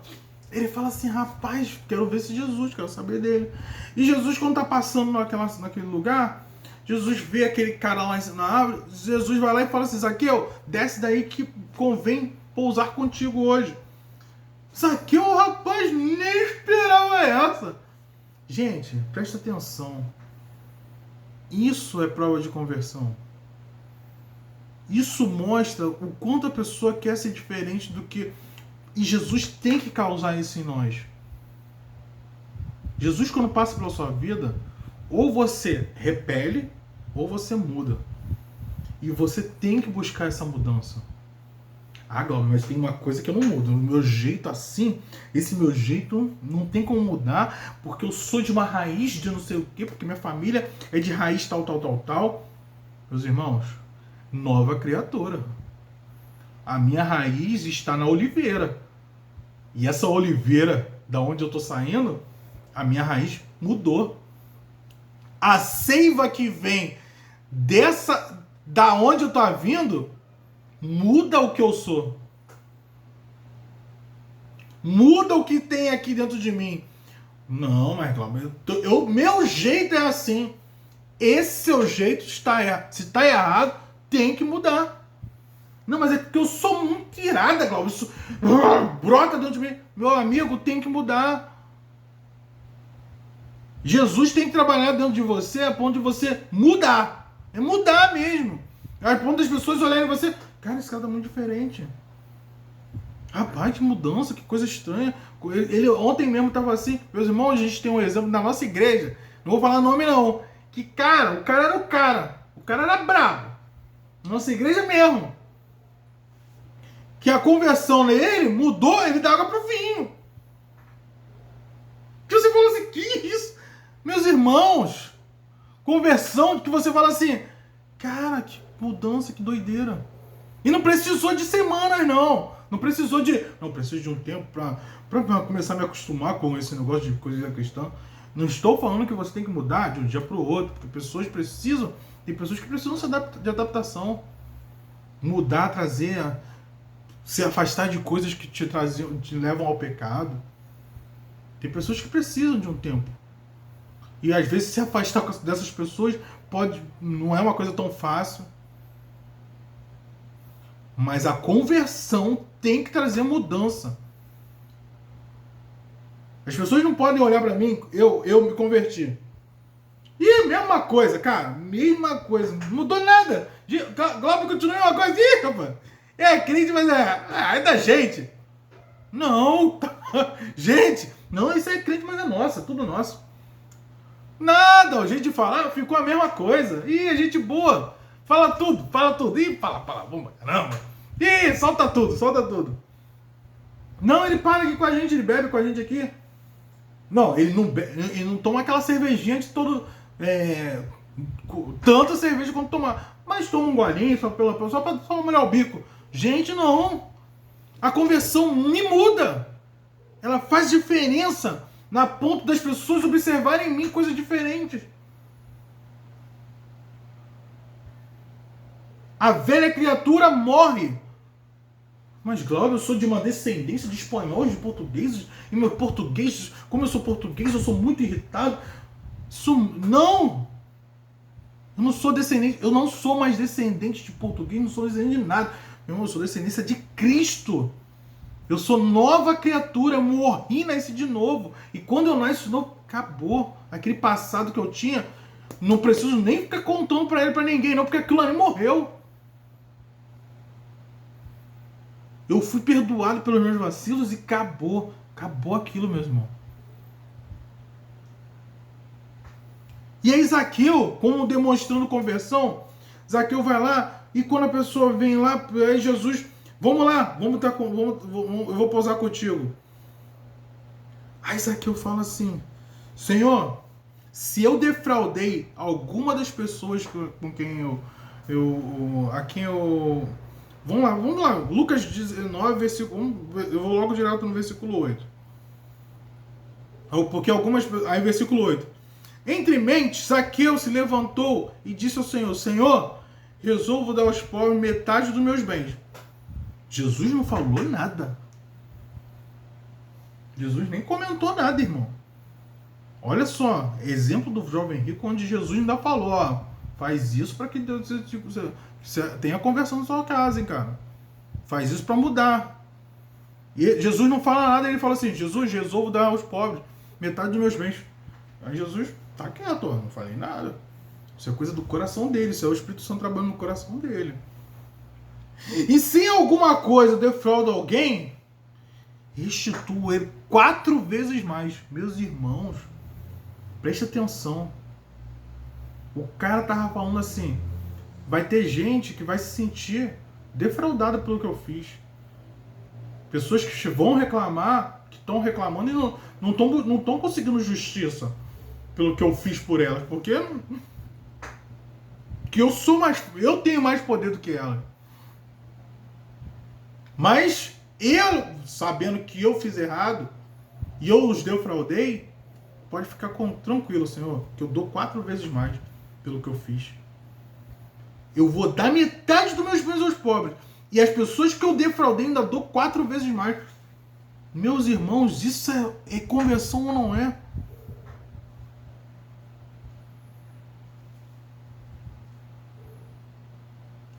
ele fala assim, rapaz, quero ver esse Jesus, quero saber dele. E Jesus, quando tá passando naquele lugar, Jesus vê aquele cara lá em cima na árvore, Jesus vai lá e fala assim, Zaqueu, desce daí que convém pousar contigo hoje. Zaqueu, rapaz, nem esperava essa. Gente, presta atenção. Isso é prova de conversão. Isso mostra o quanto a pessoa quer ser diferente do que... E Jesus tem que causar isso em nós. Jesus, quando passa pela sua vida, ou você repele, ou você muda. E você tem que buscar essa mudança. Ah, Glauber, mas tem uma coisa que eu não mudo. O meu jeito assim, esse meu jeito não tem como mudar, porque eu sou de uma raiz de não sei o quê, porque minha família é de raiz tal. Meus irmãos, nova criatura. A minha raiz está na oliveira. E essa oliveira, da onde eu estou saindo, a minha raiz mudou. A seiva que vem da onde eu estou vindo, muda o que eu sou. Muda o que tem aqui dentro de mim. Não, mas meu jeito é assim. Esse seu jeito está errado. Se está errado, tem que mudar. Não, mas é porque eu sou muito irada, Glauber. Isso brota dentro de mim. Meu amigo, tem que mudar. Jesus tem que trabalhar dentro de você a ponto de você mudar. É mudar mesmo. A ponto das pessoas olharem você. Cara, esse cara tá muito diferente. Rapaz, que mudança, que coisa estranha. Ele ontem mesmo tava assim. Meus irmãos, a gente tem um exemplo na nossa igreja. Não vou falar nome não. Que cara, o cara era o cara. O cara era brabo. Nossa igreja mesmo. Que a conversão nele mudou, ele dá água pro vinho. Que você fala assim, que isso? Meus irmãos, conversão que você fala assim, cara, que mudança, que doideira. E não precisou de semanas, não. Não precisou de... Não, preciso de um tempo pra começar a me acostumar com esse negócio de coisa cristã. Não estou falando que você tem que mudar de um dia pro outro, porque pessoas precisam... Tem pessoas que precisam de adaptação. Mudar, trazer... Se afastar de coisas que te levam ao pecado. Tem pessoas que precisam de um tempo. E às vezes se afastar dessas pessoas não é uma coisa tão fácil. Mas a conversão tem que trazer mudança. As pessoas não podem olhar pra mim, eu me converti. E mesma coisa, cara, mesma coisa. Não mudou nada. Glauber continua a mesma coisa. Ih, rapaz, é crente, mas é da gente. Não, gente, não, isso é crente, mas é nossa, tudo nosso. Nada, o jeito de falar ficou a mesma coisa. Ih, a gente boa. Fala tudo. Ih, fala bomba, caramba. Ih, solta tudo. Não, ele para aqui com a gente, ele bebe com a gente aqui. Não, ele não toma aquela cervejinha de todo... tanta cerveja quanto tomar. Mas toma um golinho só pra molhar o bico. Gente, não. A conversão me muda. Ela faz diferença na ponto das pessoas observarem em mim coisas diferentes. A velha criatura morre. Mas, Glauber, eu sou de uma descendência de espanhóis, de portugueses, e meu português, como eu sou português, eu sou muito irritado. Não! Eu não sou descendente, eu não sou mais descendente de português, não sou descendente de nada. Eu sou descendência de Cristo. Eu sou nova criatura, eu morri e nasci de novo. E quando eu nasci de novo, acabou. Aquele passado que eu tinha, não preciso nem ficar contando pra ele, pra ninguém, não, porque aquilo ali morreu. Eu fui perdoado pelos meus vacilos e acabou. Acabou aquilo, meu irmão. E aí Zaqueu, como demonstrando conversão, Zaqueu vai lá e quando a pessoa vem lá, aí Jesus, vamos lá, eu vou pousar contigo. Aí Zaqueu fala assim, Senhor, se eu defraudei alguma das pessoas com quem Vamos lá, Lucas 19, versículo 1, eu vou logo direto no versículo 8. Porque aí versículo 8. Entre mentes, Zaqueu se levantou e disse ao Senhor, Senhor, resolvo dar aos pobres metade dos meus bens. Jesus não falou nada. Jesus nem comentou nada, irmão. Olha só, exemplo do jovem rico, onde Jesus ainda falou, ó, faz isso para que Deus tenha conversão na sua casa, hein, cara. Faz isso para mudar. E Jesus não fala nada, ele fala assim, Jesus, resolvo dar aos pobres metade dos meus bens. Aí Jesus tá quieto, ó, não falei nada. Isso é coisa do coração dele, isso é o Espírito Santo trabalhando no coração dele. E se alguma coisa defrauda alguém, restitua ele 4 vezes mais. Meus irmãos, preste atenção. O cara tava falando assim, vai ter gente que vai se sentir defraudada pelo que eu fiz. Pessoas que vão reclamar, que estão reclamando e não estão conseguindo justiça pelo que eu fiz por elas, porque eu tenho mais poder do que elas. Mas eu, sabendo que eu fiz errado e eu os defraudei, pode ficar tranquilo, Senhor, que eu dou 4 vezes mais pelo que eu fiz. Eu vou dar metade dos meus bens aos pobres. E as pessoas que eu defraudei ainda dou 4 vezes mais. Meus irmãos, isso é conversão ou não é?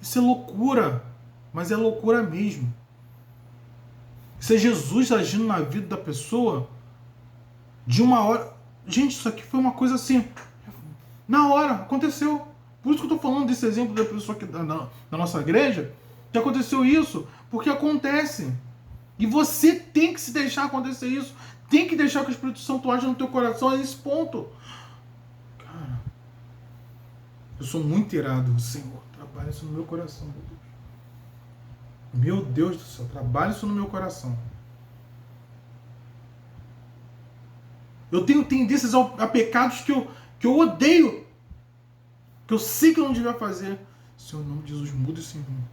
Isso é loucura. Mas é loucura mesmo. Isso é Jesus agindo na vida da pessoa de uma hora. Gente, isso aqui foi uma coisa assim. Na hora, aconteceu. Por isso que eu estou falando desse exemplo da pessoa aqui da nossa igreja, que aconteceu isso, porque acontece. E você tem que se deixar acontecer isso. Tem que deixar que o Espírito Santo age no teu coração a esse ponto. Cara, eu sou muito irado, Senhor. Trabalha isso no meu coração, meu Deus. Meu Deus do céu, trabalha isso no meu coração. Eu tenho tendências a pecados que eu odeio. Que eu sei que eu não devia fazer. Senhor, em nome de Jesus, muda isso em mim.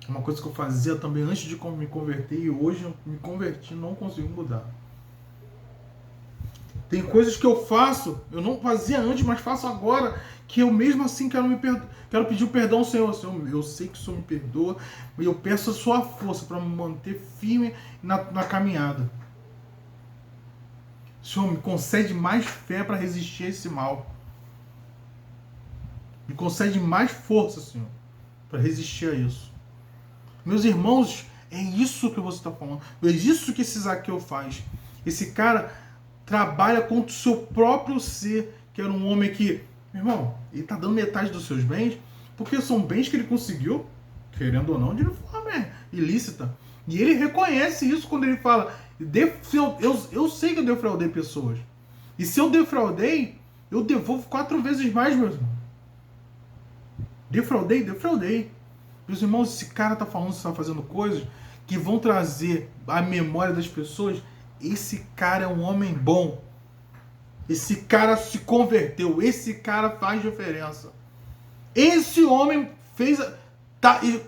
É uma coisa que eu fazia também antes de me converter. E hoje eu me converti e não consigo mudar. Tem coisas que eu faço, eu não fazia antes, mas faço agora, que eu mesmo assim quero pedir o perdão ao Senhor. Senhor, eu sei que o Senhor me perdoa, e eu peço a sua força para me manter firme na caminhada. Senhor, me concede mais fé para resistir a esse mal. Me concede mais força, Senhor, para resistir a isso. Meus irmãos, é isso que você está falando. É isso que esse Zaqueu faz. Esse cara trabalha contra o seu próprio ser, que era um homem que, meu irmão, ele está dando metade dos seus bens, porque são bens que ele conseguiu, querendo ou não, de forma ilícita. E ele reconhece isso quando ele fala, eu sei que eu defraudei pessoas. E se eu defraudei, eu devolvo 4 vezes mais, meus irmãos. Defraudei. Meus irmãos, esse cara está falando, está fazendo coisas que vão trazer a memória das pessoas. Esse cara é um homem bom. Esse cara se converteu. Esse cara faz diferença. Esse homem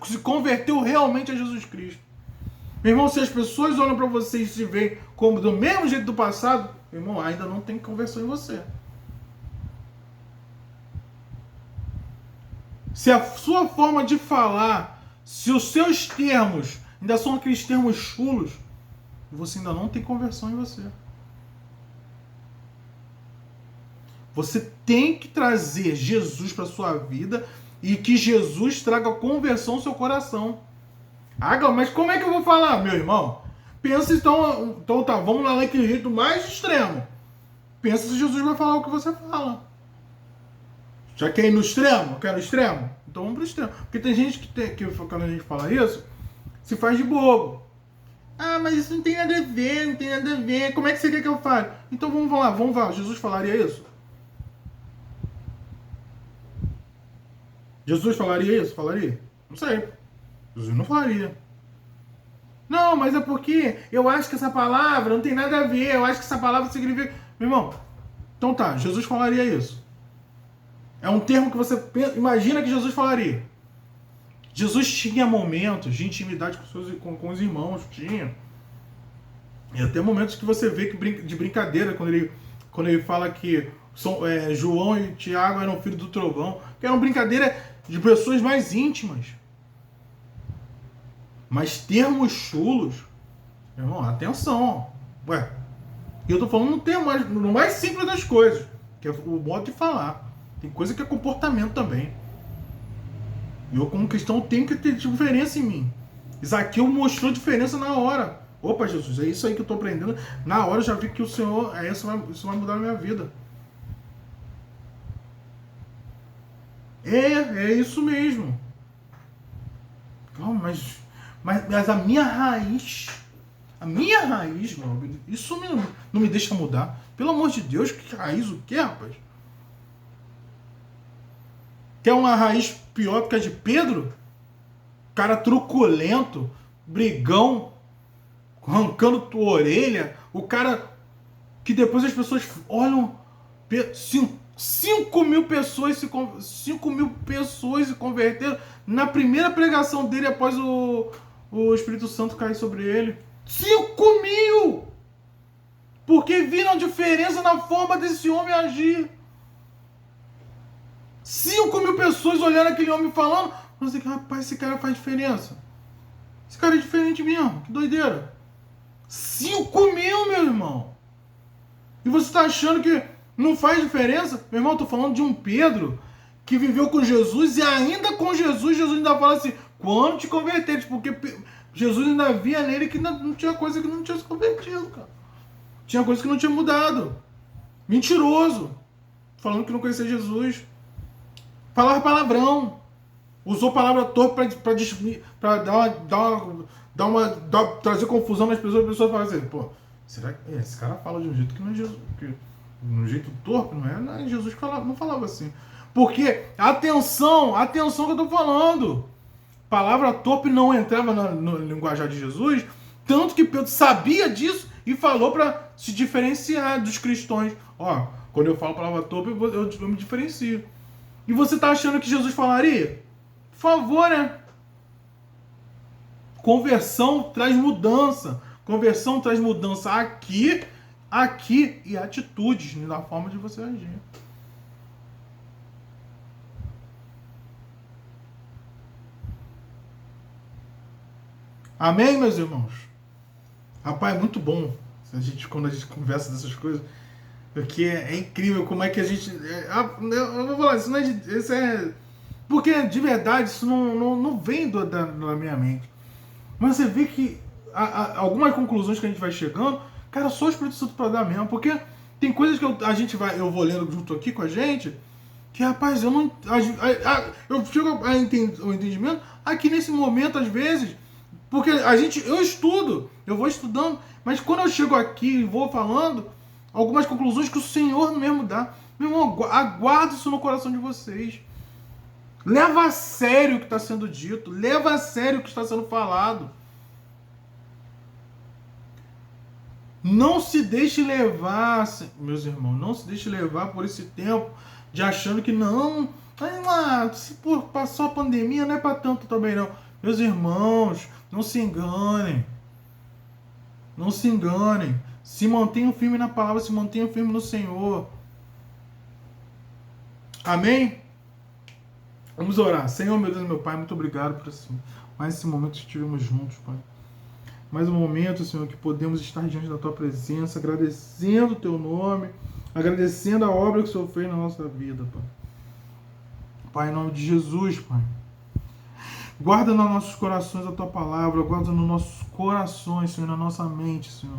se converteu realmente a Jesus Cristo. Meu irmão, se as pessoas olham para você e se veem como do mesmo jeito do passado, meu irmão, ainda não tem conversão em você. Se a sua forma de falar, se os seus termos ainda são aqueles termos chulos, você ainda não tem conversão em você. Você tem que trazer Jesus para a sua vida e que Jesus traga conversão ao seu coração. Ah, mas como é que eu vou falar, meu irmão? Pensa então tá, vamos lá naquele jeito mais extremo. Pensa se Jesus vai falar o que você fala. Já quer ir no extremo? Quer no extremo? Então vamos pro extremo. Porque tem gente que quando a gente fala isso, se faz de bobo. Ah, mas isso não tem nada a ver, não tem nada a ver. Como é que você quer que eu fale? Então vamos lá. Jesus falaria isso? Jesus falaria isso? Falaria? Não sei. Jesus não falaria. Não, mas é porque eu acho que essa palavra não tem nada a ver. Eu acho que essa palavra significa... Meu irmão, então tá, Jesus falaria isso. É um termo que você imagina que Jesus falaria. Jesus tinha momentos de intimidade com os irmãos, tinha. E até momentos que você vê que de brincadeira, quando ele fala que João e Tiago eram filhos do trovão, que eram brincadeira de pessoas mais íntimas. Mas termos chulos, meu irmão, atenção. Ué, eu tô falando no mais simples das coisas, que é o modo de falar. Tem coisa que é comportamento também. Eu, como cristão, tenho que ter diferença em mim. Zaqueu mostrou diferença na hora. Opa, Jesus, é isso aí que eu estou aprendendo. Na hora eu já vi que o Senhor, isso vai mudar a minha vida. É isso mesmo. Calma, mas a minha raiz, meu, isso não me deixa mudar. Pelo amor de Deus, que raiz o quê, rapaz? Quer uma raiz pior do que a de Pedro? Cara truculento, brigão, arrancando tua orelha. O cara que depois as pessoas olham... 5 mil pessoas se converteram na primeira pregação dele após o Espírito Santo cair sobre ele. 5.000! Porque viram a diferença na forma desse homem agir. 5.000 pessoas olhando aquele homem falando, mas rapaz, esse cara faz diferença. Esse cara é diferente mesmo, que doideira. 5.000, meu irmão. E você está achando que não faz diferença? Meu irmão, eu tô falando de um Pedro que viveu com Jesus e ainda com Jesus ainda fala assim, Quando te converteres, porque Jesus ainda via nele que não tinha coisa que não tinha se convertido, cara. Tinha coisa que não tinha mudado. Mentiroso. Falando que não conhecia Jesus. Falava palavrão. Usou palavra torpe para trazer confusão nas pessoas. As pessoas falam assim, pô, será que esse cara fala de um jeito que não é Jesus? De um jeito torpe, não é? Não é Jesus que não falava assim. Porque, atenção que eu tô falando. Palavra torpe não entrava no linguajar de Jesus, tanto que Pedro sabia disso e falou para se diferenciar dos cristãos. Ó, quando eu falo palavra torpe, eu me diferencio. E você tá achando que Jesus falaria? Por favor, né? Conversão traz mudança. Conversão traz mudança aqui e atitudes na forma de você agir. Amém, meus irmãos? Rapaz, é muito bom quando a gente conversa dessas coisas, porque é incrível como é que a gente... eu vou falar, isso é... Porque, de verdade, isso não vem da minha mente. Mas você vê que algumas conclusões que a gente vai chegando, cara, só o Espírito Santo para dar mesmo, porque tem coisas que eu vou lendo junto aqui com a gente, que, rapaz, eu não... eu chego ao entendimento aqui nesse momento, às vezes... Porque eu estudo, eu vou estudando, mas quando eu chego aqui e vou falando, algumas conclusões que o Senhor mesmo dá. Meu irmão, aguarde isso no coração de vocês. Leva a sério o que está sendo dito, leva a sério o que está sendo falado. Não se deixe levar, meus irmãos, não se deixe levar por esse tempo de achando que não, se passou a pandemia não é para tanto também não. Meus irmãos, não se enganem. Não se enganem. Se mantenham firmes na palavra, se mantenham firmes no Senhor. Amém? Vamos orar. Senhor, meu Deus, meu Pai, muito obrigado por mais esse momento que estivemos juntos, Pai. Mais um momento, Senhor, que podemos estar diante da Tua presença, agradecendo o Teu nome, agradecendo a obra que o Senhor fez na nossa vida, Pai. Pai, em nome de Jesus, Pai. Guarda nos nossos corações a Tua palavra, guarda nos nossos corações, Senhor, na nossa mente, Senhor.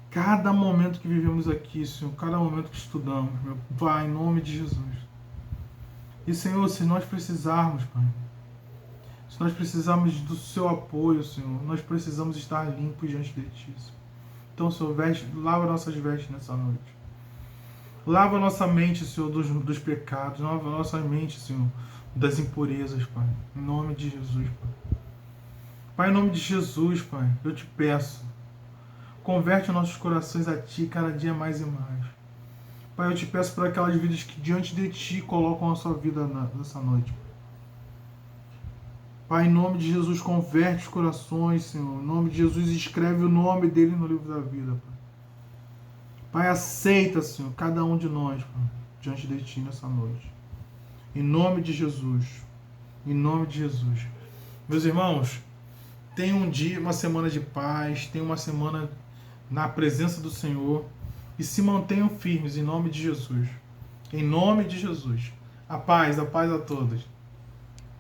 Cada momento que vivemos aqui, Senhor, cada momento que estudamos, meu Pai, em nome de Jesus. E, Senhor, se nós precisarmos, Pai, se nós precisarmos do Seu apoio, Senhor, nós precisamos estar limpos diante de Ti, Senhor. Então, Senhor, lava nossas vestes nessa noite. Lava nossa mente, Senhor, dos pecados, lava nossa mente, Senhor, das impurezas, Pai. Em nome de Jesus, Pai. Pai, em nome de Jesus, Pai, eu te peço, converte nossos corações a Ti cada dia mais e mais. Pai, eu te peço por aquelas vidas que diante de Ti colocam a sua vida nessa noite. Pai, em nome de Jesus, converte os corações, Senhor. Em nome de Jesus, escreve o nome dele no livro da vida, Pai. Pai, aceita, Senhor, cada um de nós, Pai, diante de Ti nessa noite. Em nome de Jesus. Em nome de Jesus. Meus irmãos, tenham um dia, uma semana de paz, tenham uma semana na presença do Senhor e se mantenham firmes em nome de Jesus. Em nome de Jesus. A paz a todos.